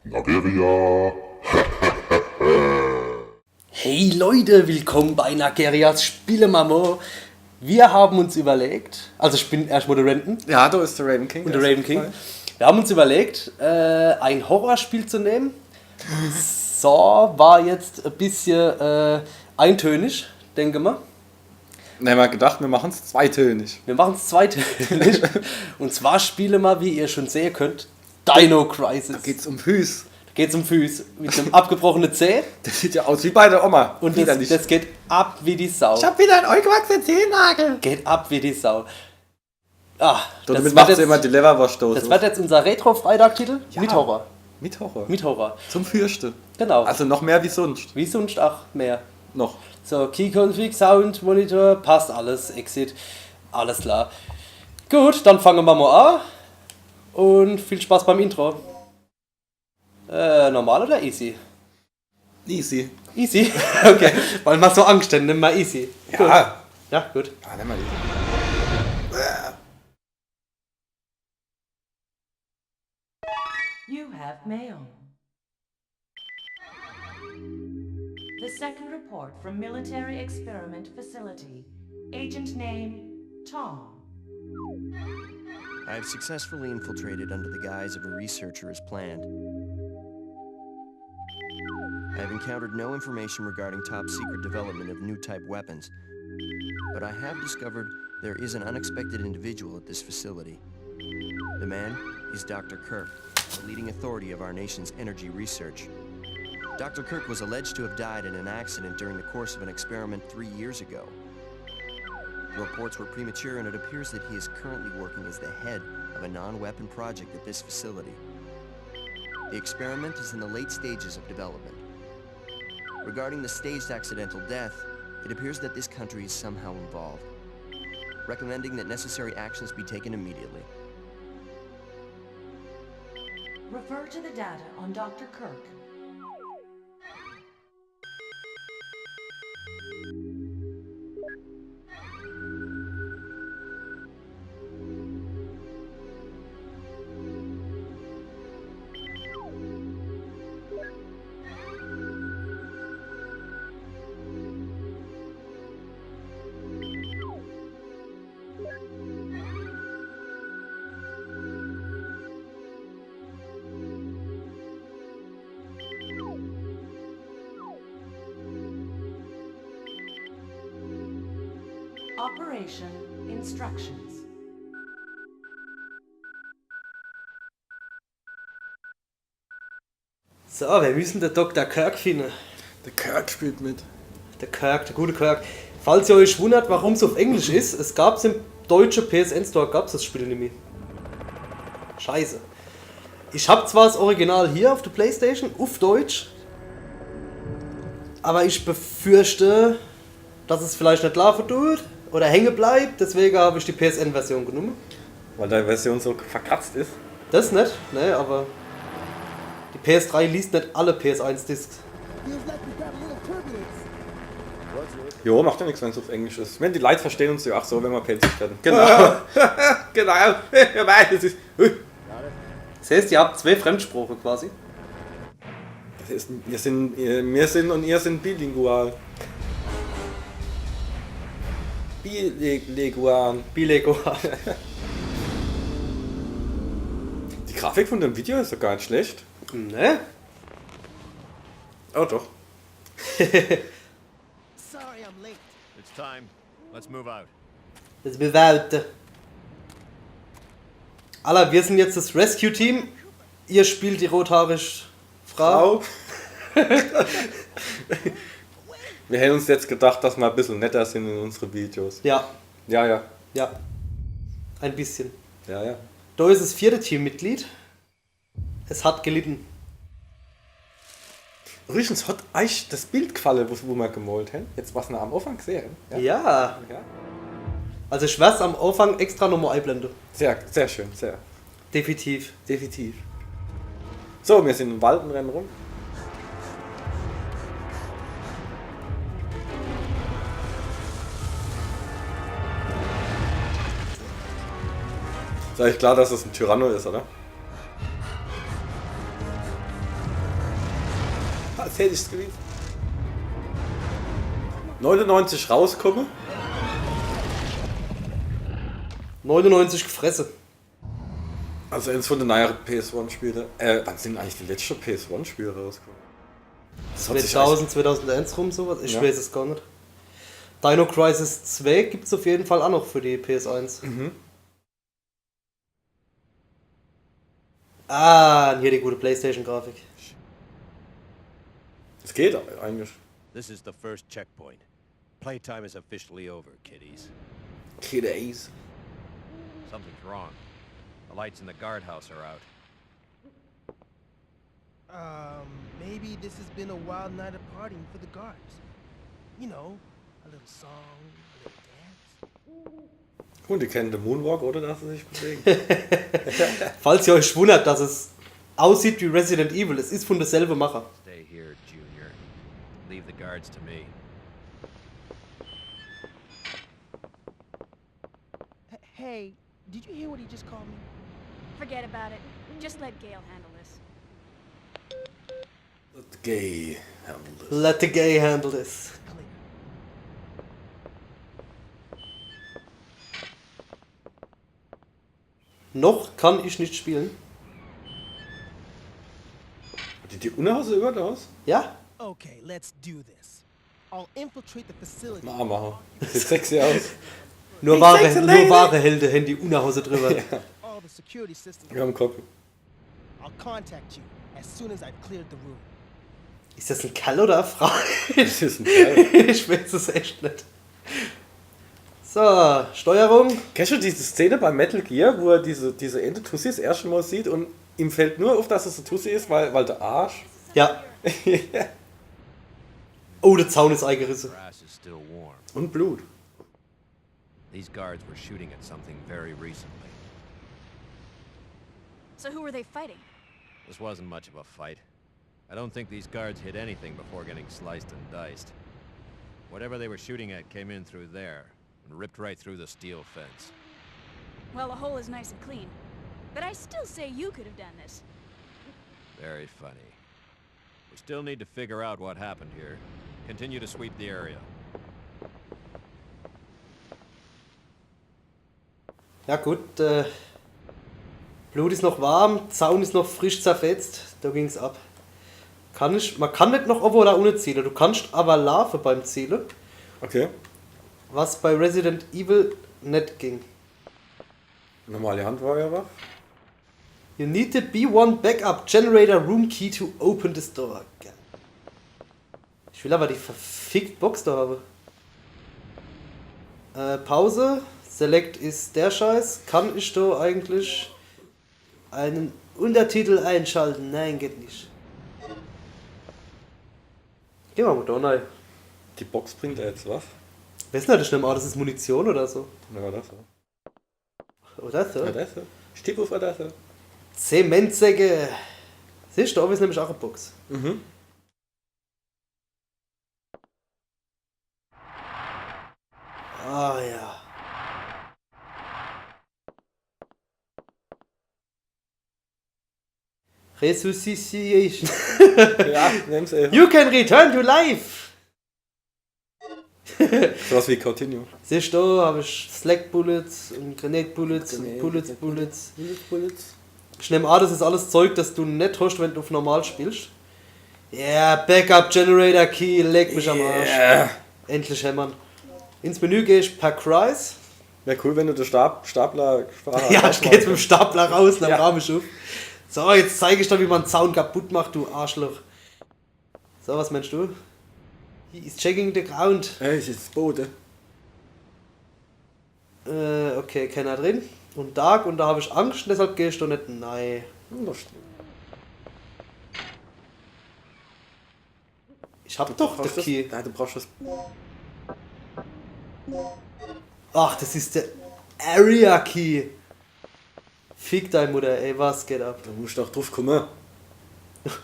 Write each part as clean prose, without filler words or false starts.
Nageria. Hey Leute, willkommen bei Nagerias Spielemamo. Wir haben uns überlegt, also ich bin erstmal der Renton. Ja, da ist der Raven King. Und der Raven King. Wir haben uns überlegt, ein Horrorspiel zu nehmen. So, war jetzt ein bisschen eintönig, denke mal. Dann haben wir gedacht, wir machen es zweitönig. Wir machen es zweitönig. Und zwar spielen wir, wie ihr schon sehen könnt, Dino Crisis. Da geht's um Füß. Geht's um Füße mit einem abgebrochenen Zeh. Das sieht ja aus wie bei der Oma. Und das geht ab wie die Sau. Ich hab wieder einen eingewachsenen Zehennagel. Geht ab wie die Sau. Ah, Damit macht sie immer die Leverwurstdose. Das wird jetzt unser Retro-Freitag-Titel. Ja. Mit Horror. Mit Horror. Mit Horror. Zum Fürchten. Genau. Also noch mehr wie sonst. Wie sonst auch mehr. Noch. So, Key-Config, Sound, Monitor, passt alles. Exit, alles klar. Gut, dann fangen wir mal an. Und viel Spaß beim Intro. Normal oder easy? Easy. Easy? Okay. Weil man so Angst hat, nimm mal easy. Ja. Gut. Ja, gut. Ja, nimm mal easy. You have mail. The second report from Military Experiment Facility. Agent name, Tom. I have successfully infiltrated under the guise of a researcher as planned. I have encountered no information regarding top-secret development of new type weapons, but I have discovered there is an unexpected individual at this facility. The man is Dr. Kirk, the leading authority of our nation's energy research. Dr. Kirk was alleged to have died in an accident during the course of an experiment 3 years ago. The reports were premature, and it appears that he is currently working as the head of a non-weapon project at this facility. The experiment is in the late stages of development. Regarding the staged accidental death, it appears that this country is somehow involved, recommending that necessary actions be taken immediately. Refer to the data on Dr. Kirk. Operation Instructions. So, wir müssen den Dr. Kirk finden. Der Kirk spielt mit. Der Kirk, der gute Kirk. Falls ihr euch wundert, warum es auf Englisch ist, es gab es im deutschen PSN Store, gab es das Spiel nicht mehr. Scheiße. Ich habe zwar das Original hier auf der Playstation, auf Deutsch, aber ich befürchte, dass es vielleicht nicht laufen tut oder hängen bleibt, deswegen habe ich die PSN-Version genommen. Weil deine Version so verkratzt ist. Das nicht, ne, aber die PS3 liest nicht alle PS1-Discs. Jo, macht ja nichts, wenn es auf Englisch ist. Wenn die Leute verstehen uns ja auch so, wenn wir pelzig werden. Genau. Genau. Ja, weil das ist. Das heißt, ihr habt zwei Fremdsprachen quasi. Das ist wir sind und ihr sind bilingual. Bilingual. Bilingual. Die Grafik von dem Video ist doch gar nicht schlecht. Ne? Oh doch. Sorry, I'm late. It's time. Let's move out. Das bewalte. Alla, wir sind jetzt das Rescue-Team. Ihr spielt die rothaarig Frau. Wir hätten uns jetzt gedacht, dass wir ein bisschen netter sind in unseren Videos. Ja, Ja, ja. ja. Ein bisschen. Ja, ja. Da ist das 4. Teammitglied. Es hat gelitten. Übrigens hat euch das Bild gefallen, wo wir gemalt haben. Jetzt was wir am Anfang gesehen. Ja. Ja. Also ich werde es am Anfang extra nochmal einblenden. Sehr, sehr schön, sehr. Definitiv. Definitiv. So, wir sind im Wald und rennen rum. Ist eigentlich klar, dass das ein Tyranno ist, oder? Was hätte ich's gewusst? 99 rauskommen. 99 gefressen. Also eins von den neueren PS1-Spielen. Wann sind eigentlich die letzten PS1-Spiele rausgekommen? Das hat sich 2000, 2001 rum sowas? Ich Ja. weiß es gar nicht. Dino Crisis 2 gibt es auf jeden Fall auch noch für die PS1. Ah, hier die gute Playstation-Grafik. Es geht eigentlich. This is the first checkpoint. Playtime is officially over, kiddies. Kid Ace. Something's wrong. The lights in the guardhouse are out. Maybe this has been a wild night of partying for the guards. You know, a little song, a little dance. Und die kennen den Moonwalk, oder dass sie sich bewegen. Falls ihr euch wundert, dass es aussieht wie Resident Evil, es ist von derselben Macher. Stay here, Junior. Leave the guards to me. Hey, did you hear what he just called me? Forget about it. Just let Gail handle this. The gay handle this. Let the gay handle this. Clear. Noch kann ich nicht spielen. Die Unterhose über das? Ja? Okay, let's do this. I'll infiltrate the facility. Mal machen. Sieht sexy aus. Nur wahre Helden haben die Unterhose drüber. All the security systems. Wir haben Kopf. I'll contact you as soon as I've cleared the room. Ist das ein Kerl oder eine Frau? Das ist ein Teil. Ich weiß es echt nicht. So, Steuerung. Kennst du diese Szene bei Metal Gear, wo er diese Ente Tussi das erste Mal sieht und ihm fällt nur auf, dass es eine Tussi ist, weil der Arsch. Ja. Oh, der Zaun ist eingerissen. Grass is still warm. Und Blut. These guards were shooting at something very recently. So who were they fighting? This wasn't much of a fight. I don't think these guards hit anything before getting sliced and diced. Whatever they were shooting at came in through there and ripped right through the steel fence. Well, the hole is nice and clean. But I still say you could have done this. Very funny. We still need to figure out what happened here. Continue to sweep the area. Ja gut, Blut ist noch warm, Zaun ist noch frisch zerfetzt, da ging's ab. Man kann nicht noch oben oder unten zielen, du kannst aber Larve beim Zielen, Okay. was bei Resident Evil nicht ging. Normale Handfeuerwaffe. You need the B1 Backup Generator Room Key to open this door. Ich will aber die verfickt Box da haben. Pause. Select ist der Scheiß. Kann ich da eigentlich einen Untertitel einschalten? Nein, geht nicht. Geh mal da rein. Die Box bringt ja jetzt was. Weißt du nicht, ich nehme an, das ist Munition oder so. Ja, das so. Oder so. Ja, das so. Stipp auf das so. Zementsäcke. Siehst du, da ist nämlich auch eine Box. Mhm. Ah ja. Resuscitation. Ja, nimm's einfach. You can return to life. Sowas wie Continue. Siehst du, habe ich Slack Bullets und Grenade Bullets und Bullets. Ich nehme an, das ist alles Zeug, das du nicht hast, wenn du auf normal spielst. Ja, yeah, Backup Generator Key, leg mich am Arsch. Yeah. Endlich hämmern. Ins Menü gehe ich per Kreis. Wäre cool, wenn du den Stapler Ja, ich gehe jetzt mit dem Stapler raus, dann Ja. rahm ich auf. So, jetzt zeige ich dir, wie man einen Zaun kaputt macht, du Arschloch. So, was meinst du? He is checking the ground. Hey, ist jetzt Boden. Okay, keiner drin. Und Dark, und da habe ich Angst, deshalb gehe ich da nicht. Nein. Ich hab doch den Key. Nein, du brauchst das. Ach, das ist der Area Key. Fick deine Mutter, ey, was geht ab? Da musst du auch drauf kommen.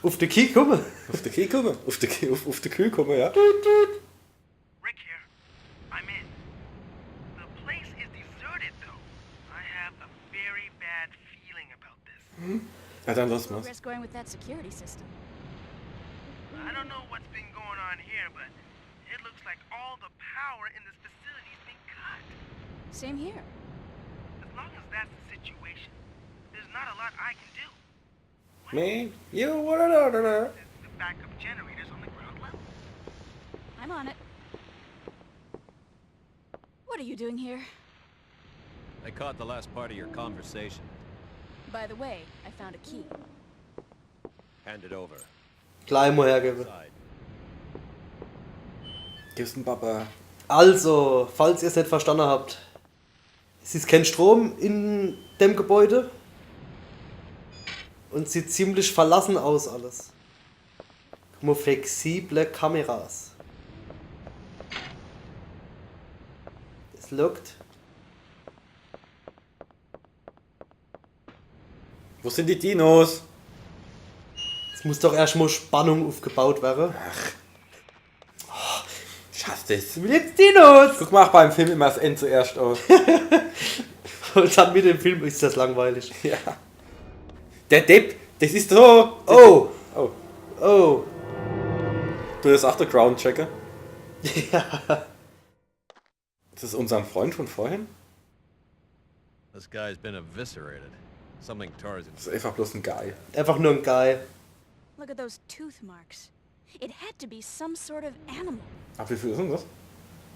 Auf den Key kommen. Auf den Key kommen. Auf den Kühl kommen, ja. Rick here. I'm in. The place is deserted, though. I have a very bad feeling about this. Ja, dann lass mal's. Progress going with that security system. I don't know what's been going on here, but it looks like all the power in this facility's been cut. Same here. As long as that's the situation, there's not a lot I can do. Me, you, what? The backup generators on the ground level. I'm on it. What are you doing here? I caught the last part of your conversation. By the way, I found a key. Hand it over. Gleich mal hergeben. Side. Gib's den Papa. Also, falls ihr es nicht verstanden habt. Es ist kein Strom in dem Gebäude. Und sieht ziemlich verlassen aus alles. Guck mal, flexible Kameras. Es lockt. Wo sind die Dinos? Es muss doch erstmal Spannung aufgebaut werden. Schaff das. Ich will jetzt Dinos! Guck mal, beim Film immer das Ende zuerst aus. Und dann mit dem Film ist das langweilig. Ja. Der Depp, das ist so. Oh! Oh. Oh! Du bist auch der Ground-Checker. Ja. Das ist unser Freund von vorhin. This guy's been eviscerated. Something Tarzan. Das ist einfach bloß ein Guy. Einfach nur ein Guy. Look at those tooth marks. It had to be some sort of animal. Ab wie viel ist denn das?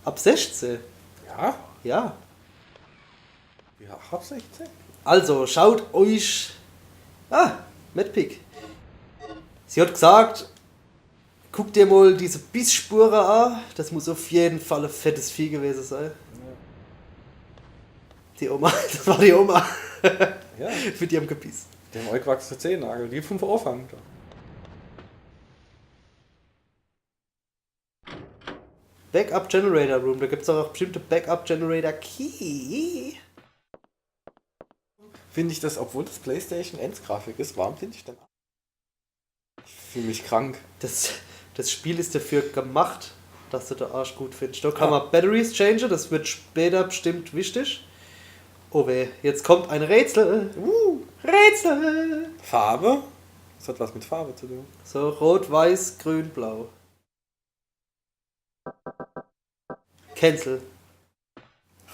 Ab 16. Ja? Ja. Ja, ab 16. Also, schaut euch... Medpick. Sie hat gesagt, guckt dir mal diese Bissspuren an. Das muss auf jeden Fall ein fettes Vieh gewesen sein. Die Oma, das war die Oma. Ja. Mit ihrem Gebiss. Die haben eingewachsene Zehennagel, die vom Anfang. Backup Generator Room, da gibt es auch bestimmte Backup Generator Key. Finde ich das, obwohl das PlayStation 1 Grafik ist, warum finde ich denn? Ich fühle mich krank. Das Spiel ist dafür gemacht, dass du den Arsch gut findest. Da kann man Batteries changen, das wird später bestimmt wichtig. Oh weh, jetzt kommt ein Rätsel. Rätsel! Farbe? Das hat was mit Farbe zu tun. So, rot, weiß, grün, blau. Cancel.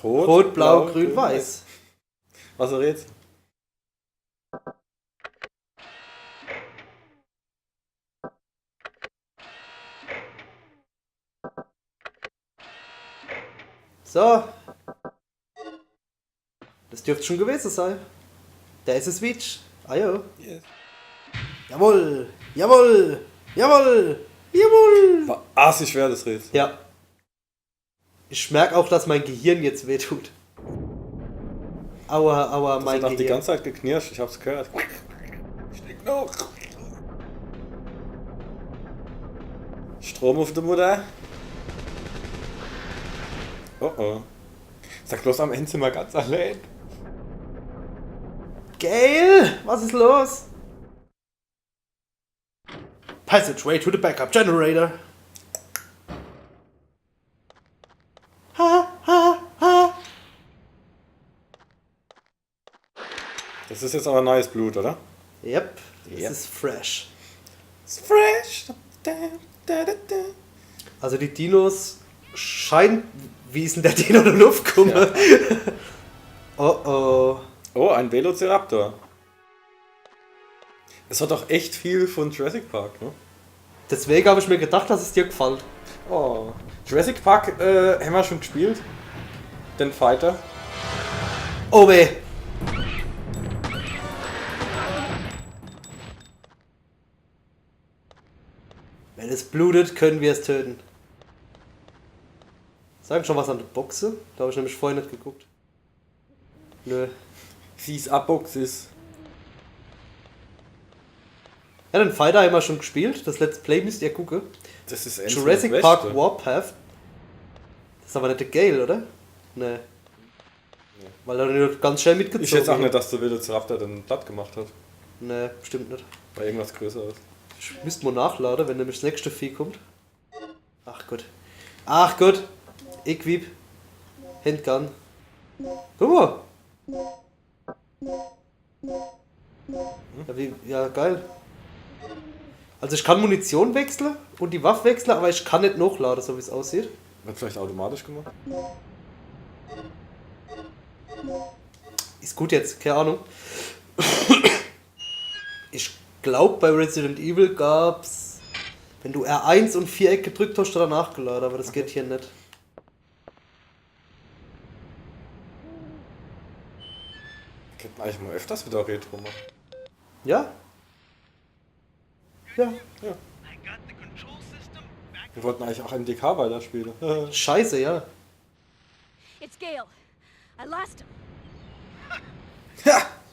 Rot, blau, grün, weiß. Was ein Rätsel? So. Das dürfte schon gewesen sein. Da ist es Switch. Ah ja. Yes. Jawohl. Jawohl. Jawohl. Jawohl. War assig schwer, das Rätsel. Ja. Ich merke auch, dass mein Gehirn jetzt wehtut. Aua, aua, Das mein hat auch die Gehirn. ganze Zeit geknirscht, ich hab's gehört. Steck noch. Strom auf der Mutter. Oh oh. Sag bloß, am Ende sind wir ganz allein. Gail, was ist los? Passageway to the backup generator. Ha, ha, ha. Das ist jetzt aber neues Blut, oder? Yep, das Yep. ist fresh. It's fresh. Also die Dinos scheinen... Wie ist denn der Dino in der Luft gekommen? Ja. Oh oh. Oh, ein Velociraptor. Es hat doch echt viel von Jurassic Park, ne? Deswegen habe ich mir gedacht, dass es dir gefällt. Oh. Jurassic Park haben wir schon gespielt. Den Fighter. Oh weh. Wenn es blutet, können wir es töten. Sagen schon was an der Boxe? Da habe ich nämlich vorher nicht geguckt. Nö. Fies Aboxis. Ja, den Fighter haben wir schon gespielt. Das Let's Play müsst ihr gucken. Das ist endlich Jurassic das Park Beste. Warpath. Das ist aber nicht der Gale, oder? Nee. Weil er nur ganz schnell mitgezogen Ich schätze auch wird. nicht, dass der Velociraptor den platt gemacht hat. Nee, bestimmt nicht. Bei irgendwas Größeres. Ich müsste mal nachladen, wenn nämlich das nächste Vieh kommt. Ach Gott. Ach Gott. Equip. Handgun. Guck mal. Ja, ja, geil. Also ich kann Munition wechseln und die Waffe wechseln, aber ich kann nicht nachladen, so wie es aussieht. Wird vielleicht automatisch gemacht? Ist gut jetzt, keine Ahnung. Ich glaube, bei Resident Evil gab's, wenn du R1 und Viereck gedrückt hast, dann nachgeladen, aber das geht hier nicht. Wir könnten eigentlich mal öfters wieder Retro machen. Ja? Ja. I got the control system back. Wir wollten eigentlich auch MDK weiterspielen. Scheiße, ja. It's Gale. I lost him. So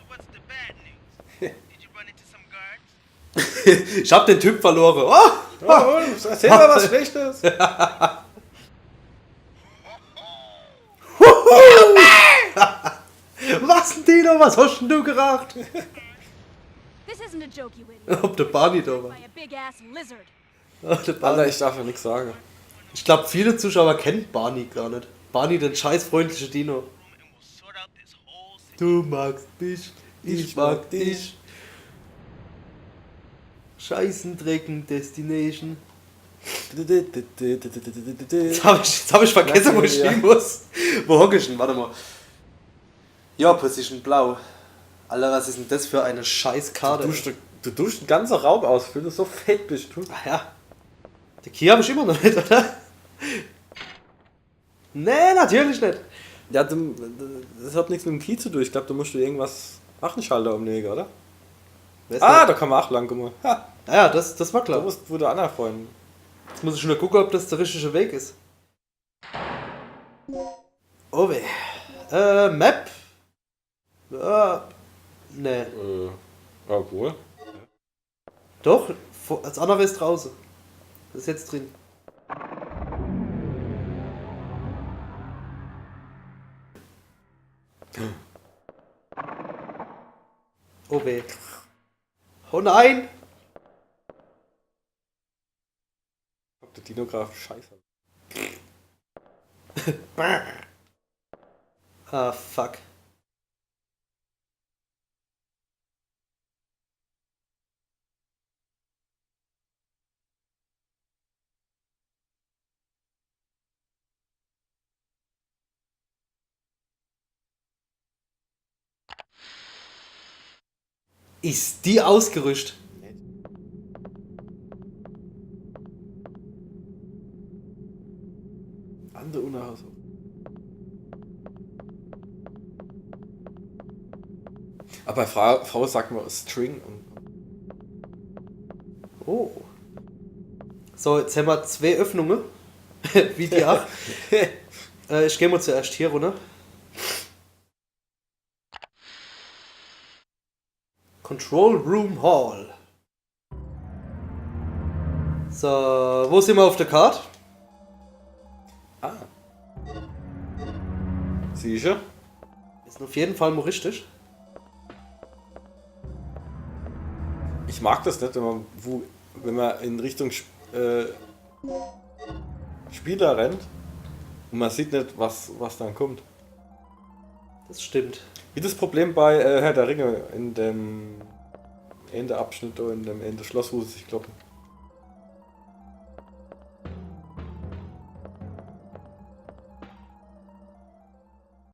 what's the bad news? Did you run into some guards? Ich hab den Typ verloren. Oh! Oh, erzähl mal was Schlechtes. Was denn, Dino? Was hast denn du geracht? This isn't a joke, you idiot. Ob der Barney da war. By a big ass lizard. Oh, der Alter, Barney. ich darf ja nichts sagen. Ich glaube, viele Zuschauer kennen Barney gar nicht. Barney, den scheißfreundliche Dino. And we'll sort out this whole situation. Du magst mich, ich mag dich. Scheißen, Drecken, Destination. Jetzt hab ich vergessen, wo ich Ja. hin muss. Wo hock ich denn? Warte mal. Ja, Position Blau. Alter, was ist denn das für eine Scheißkarte? Du duschst den ganzen Raum aus, weil du so fett bist. Du. Ach ja. Die Key habe ich immer noch nicht, oder? Nee, natürlich nicht. Ja, das hat nichts mit dem Key zu tun. Ich glaube, du musst irgendwas Machenschalter umlegen, oder? Wer ist Ah, der? da kann man auch lang gucken. Ha, Ja, das war da klar. musst du Anna freuen. Jetzt muss ich nur gucken, ob das der richtige Weg ist. Oh weh. Map? Nee. Obwohl. Doch, das andere ist draußen. Das ist jetzt drin. Oh weh. Oh nein! Ob der Dinograf scheiße. Ah, fuck. Ist die ausgerüstet? Andere Unerhaus. Aber bei Frau sagt man String und. Oh. So, jetzt haben wir 2 Öffnungen. Wie die 8. Ich gehe mal zuerst hier runter. Control Room Hall. So, wo sind wir auf der Karte? Sicher? Ist auf jeden Fall mal richtig. Ich mag das nicht, wenn man in Richtung Spieler rennt und man sieht nicht, was dann kommt. Das stimmt. Wie das Problem bei Herr der Ringe in dem Ende-Abschnitt oder in dem Ende-Schloss, wo sie sich kloppen.